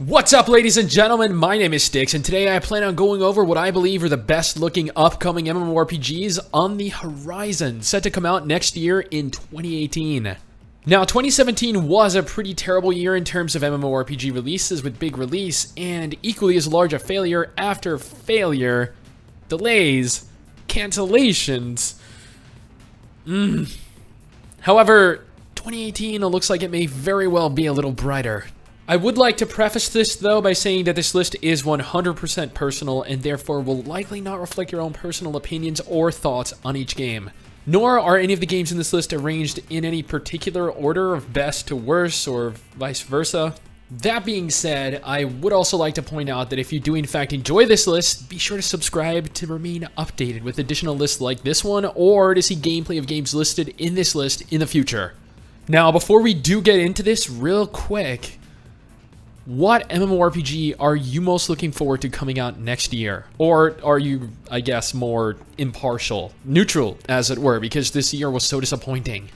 What's up, ladies and gentlemen? My name is Stix, and today I plan on going over what I believe are the best looking upcoming MMORPGs on the horizon, set to come out next year in 2018. Now, 2017 was a pretty terrible year in terms of MMORPG releases, with big release and equally as large a failure after failure, delays, cancellations. However, 2018 looks like it may very well be a little brighter. I would like to preface this, though, by saying that this list is 100% personal and therefore will likely not reflect your own personal opinions or thoughts on each game. Nor are any of the games in this list arranged in any particular order of best to worst or vice versa. That being said, I would also like to point out that if you do in fact enjoy this list, be sure to subscribe to remain updated with additional lists like this one or to see gameplay of games listed in this list in the future. Now, before we do get into this real quick, what MMORPG are you most looking forward to coming out next year? Or are you, I guess, more impartial? Neutral, as it were, because this year was so disappointing.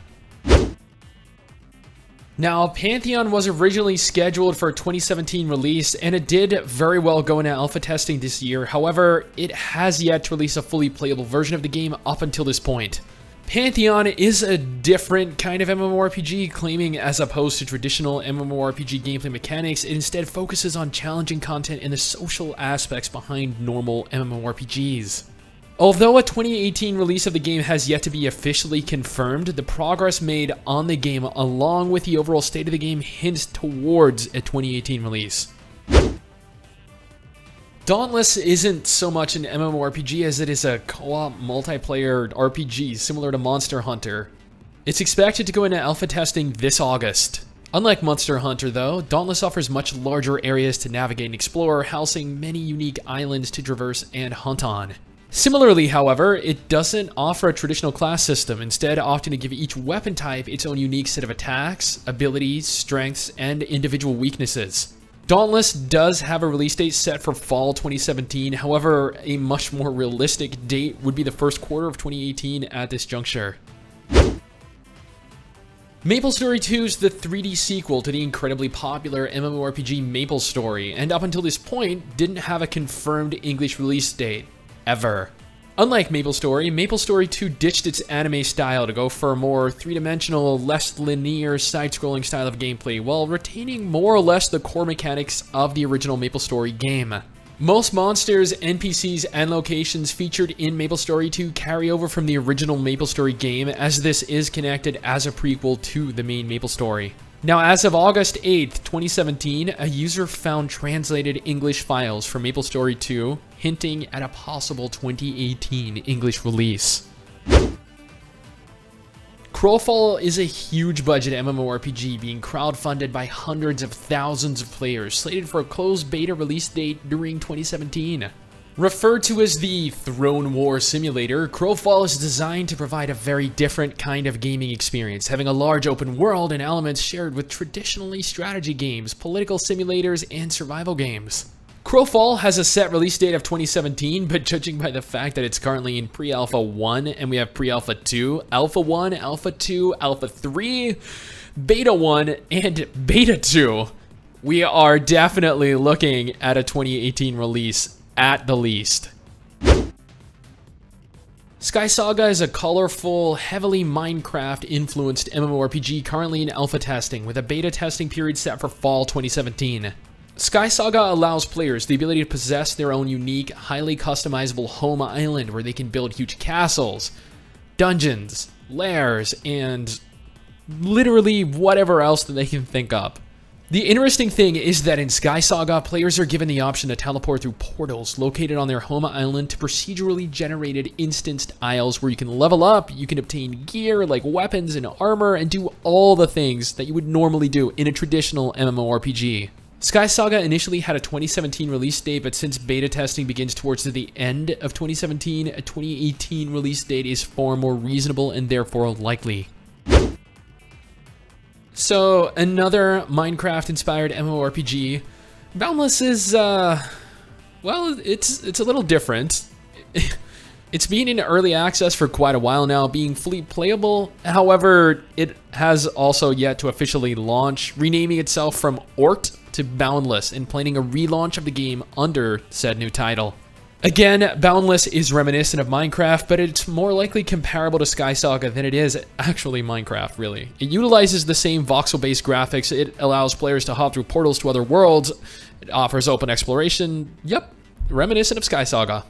Now, Pantheon was originally scheduled for a 2017 release, and it did very well go into alpha testing this year. However, it has yet to release a fully playable version of the game up until this point. Pantheon is a different kind of MMORPG, claiming as opposed to traditional MMORPG gameplay mechanics, it instead focuses on challenging content and the social aspects behind normal MMORPGs. Although a 2018 release of the game has yet to be officially confirmed, the progress made on the game along with the overall state of the game hints towards a 2018 release. Dauntless isn't so much an MMORPG as it is a co-op multiplayer RPG similar to Monster Hunter. It's expected to go into alpha testing this August. Unlike Monster Hunter though, Dauntless offers much larger areas to navigate and explore, housing many unique islands to traverse and hunt on. Similarly, however, it doesn't offer a traditional class system, instead opting to give each weapon type its own unique set of attacks, abilities, strengths, and individual weaknesses. Dauntless does have a release date set for fall 2017, however, a much more realistic date would be the first quarter of 2018 at this juncture. MapleStory 2 is the 3D sequel to the incredibly popular MMORPG MapleStory, and up until this point, didn't have a confirmed English release date, ever. Unlike MapleStory, MapleStory 2 ditched its anime style to go for a more three-dimensional, less linear, side-scrolling style of gameplay, while retaining more or less the core mechanics of the original MapleStory game. Most monsters, NPCs, and locations featured in MapleStory 2 carry over from the original MapleStory game, as this is connected as a prequel to the main MapleStory. Now, as of August 8th, 2017, a user found translated English files for MapleStory 2, hinting at a possible 2018 English release. Crowfall is a huge budget MMORPG being crowdfunded by hundreds of thousands of players, slated for a closed beta release date during 2017. Referred to as the Throne War Simulator, Crowfall is designed to provide a very different kind of gaming experience, having a large open world and elements shared with traditionally strategy games, political simulators, and survival games. Crowfall has a set release date of 2017, but judging by the fact that it's currently in Pre-Alpha 1, and we have Pre-Alpha 2, Alpha 1, Alpha 2, Alpha 3, Beta 1, and Beta 2, we are definitely looking at a 2018 release at the least. SkySaga is a colorful, heavily Minecraft-influenced MMORPG currently in alpha testing, with a beta testing period set for fall 2017. SkySaga allows players the ability to possess their own unique, highly customizable home island where they can build huge castles, dungeons, lairs, and literally whatever else that they can think up. The interesting thing is that in SkySaga, players are given the option to teleport through portals located on their home island to procedurally generated instanced isles where you can level up, you can obtain gear like weapons and armor, and do all the things that you would normally do in a traditional MMORPG. SkySaga initially had a 2017 release date, but since beta testing begins towards the end of 2017, a 2018 release date is far more reasonable and therefore likely. So, another Minecraft-inspired MMORPG. Boundless is, well, it's a little different. It's been in early access for quite a while now, being fully playable. However, it has also yet to officially launch, renaming itself from Ort to Boundless and planning a relaunch of the game under said new title. Again, Boundless is reminiscent of Minecraft, but it's more likely comparable to SkySaga than it is actually Minecraft, really. It utilizes the same voxel-based graphics, it allows players to hop through portals to other worlds, it offers open exploration, yep, reminiscent of SkySaga.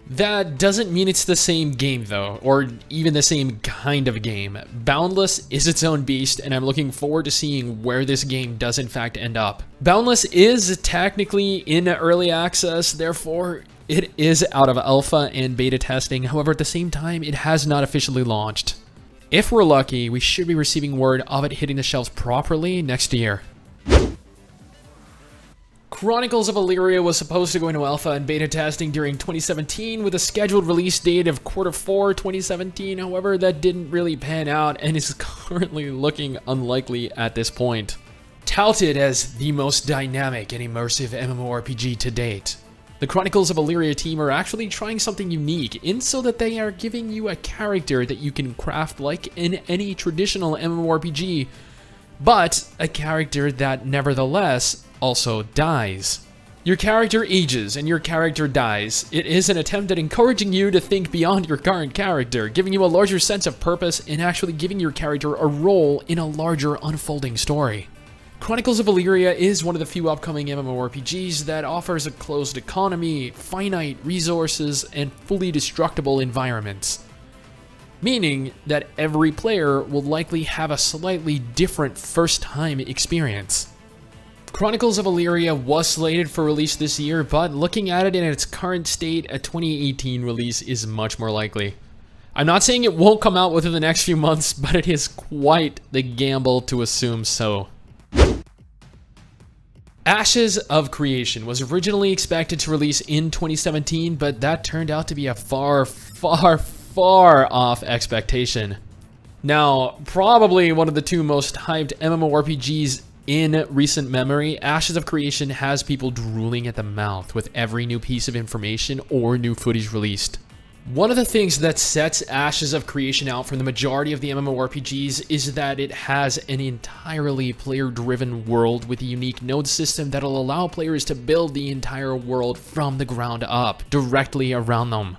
That doesn't mean it's the same game though, or even the same kind of game. Boundless is its own beast, and I'm looking forward to seeing where this game does in fact end up. Boundless is technically in early access, therefore it is out of alpha and beta testing. However, at the same time, it has not officially launched. If we're lucky, we should be receiving word of it hitting the shelves properly next year. Chronicles of Elyria was supposed to go into alpha and beta testing during 2017 with a scheduled release date of Q4 2017. However, that didn't really pan out and is currently looking unlikely at this point. Touted as the most dynamic and immersive MMORPG to date, the Chronicles of Elyria team are actually trying something unique in so that they are giving you a character that you can craft like in any traditional MMORPG, but a character that nevertheless also dies. Your character ages and your character dies. It is an attempt at encouraging you to think beyond your current character, giving you a larger sense of purpose and actually giving your character a role in a larger unfolding story. Chronicles of Elyria is one of the few upcoming MMORPGs that offers a closed economy, finite resources, and fully destructible environments. Meaning that every player will likely have a slightly different first-time experience. Chronicles of Elyria was slated for release this year, but looking at it in its current state, a 2018 release is much more likely. I'm not saying it won't come out within the next few months, but it is quite the gamble to assume so. Ashes of Creation was originally expected to release in 2017, but that turned out to be a far off expectation. Now, probably one of the two most hyped MMORPGs in recent memory, Ashes of Creation has people drooling at the mouth with every new piece of information or new footage released. One of the things that sets Ashes of Creation out from the majority of the MMORPGs is that it has an entirely player-driven world with a unique node system that'll allow players to build the entire world from the ground up, directly around them.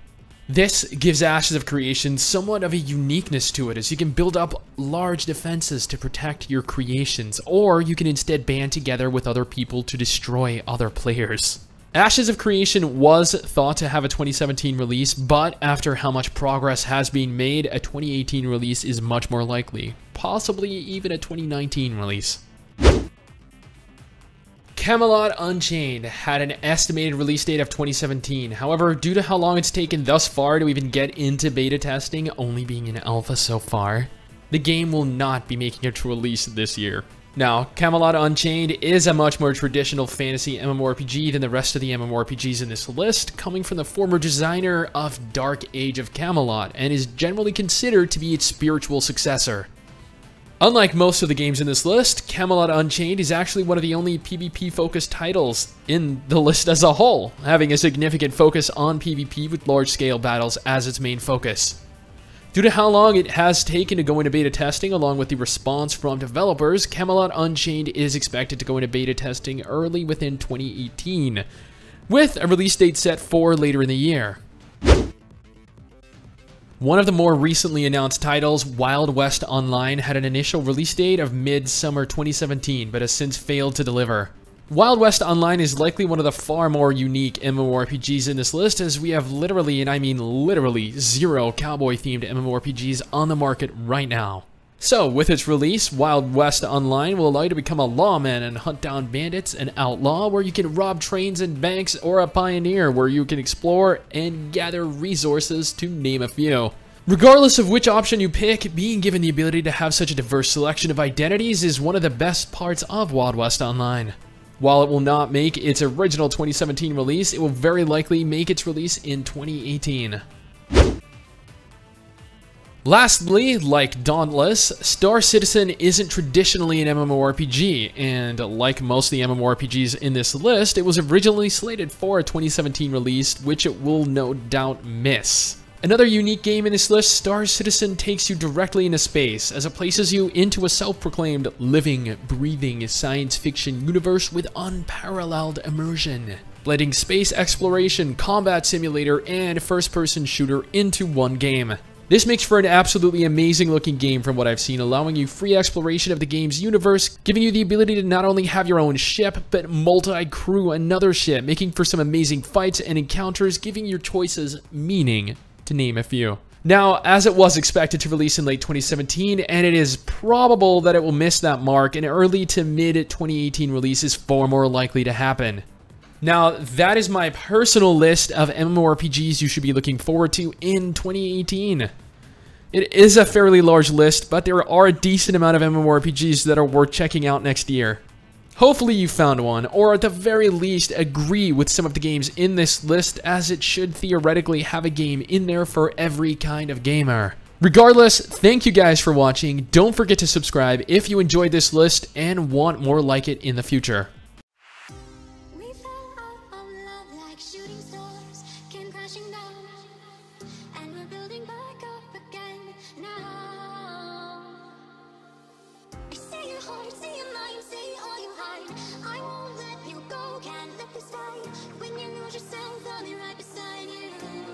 This gives Ashes of Creation somewhat of a uniqueness to it, as you can build up large defenses to protect your creations, or you can instead band together with other people to destroy other players. Ashes of Creation was thought to have a 2017 release, but after how much progress has been made, a 2018 release is much more likely, possibly even a 2019 release. Camelot Unchained had an estimated release date of 2017. However, due to how long it's taken thus far to even get into beta testing, only being in alpha so far, the game will not be making a true release this year. Now, Camelot Unchained is a much more traditional fantasy MMORPG than the rest of the MMORPGs in this list, coming from the former designer of Dark Age of Camelot, and is generally considered to be its spiritual successor. Unlike most of the games in this list, Camelot Unchained is actually one of the only PvP-focused titles in the list as a whole, having a significant focus on PvP with large-scale battles as its main focus. Due to how long it has taken to go into beta testing, along with the response from developers, Camelot Unchained is expected to go into beta testing early within 2018, with a release date set for later in the year. One of the more recently announced titles, Wild West Online, had an initial release date of mid-summer 2017, but has since failed to deliver. Wild West Online is likely one of the far more unique MMORPGs in this list, as we have literally, and I mean literally, 0 cowboy-themed MMORPGs on the market right now. So, with its release, Wild West Online will allow you to become a lawman and hunt down bandits, an outlaw where you can rob trains and banks, or a pioneer where you can explore and gather resources, to name a few. Regardless of which option you pick, being given the ability to have such a diverse selection of identities is one of the best parts of Wild West Online. While it will not make its original 2017 release, it will very likely make its release in 2018. Lastly, like Dauntless, Star Citizen isn't traditionally an MMORPG, and like most of the MMORPGs in this list, it was originally slated for a 2017 release, which it will no doubt miss. Another unique game in this list, Star Citizen takes you directly into space, as it places you into a self-proclaimed living, breathing science fiction universe with unparalleled immersion, blending space exploration, combat simulator, and first-person shooter into one game. This makes for an absolutely amazing looking game from what I've seen, allowing you free exploration of the game's universe, giving you the ability to not only have your own ship, but multi-crew another ship, making for some amazing fights and encounters, giving your choices meaning, to name a few. Now, as it was expected to release in late 2017, and it is probable that it will miss that mark, an early to mid 2018 release is far more likely to happen. Now, that is my personal list of MMORPGs you should be looking forward to in 2018. It is a fairly large list, but there are a decent amount of MMORPGs that are worth checking out next year. Hopefully you found one, or at the very least agree with some of the games in this list, as it should theoretically have a game in there for every kind of gamer. Regardless, thank you guys for watching. Don't forget to subscribe if you enjoyed this list and want more like it in the future. Shooting stars came crashing down, and we're building back up again now.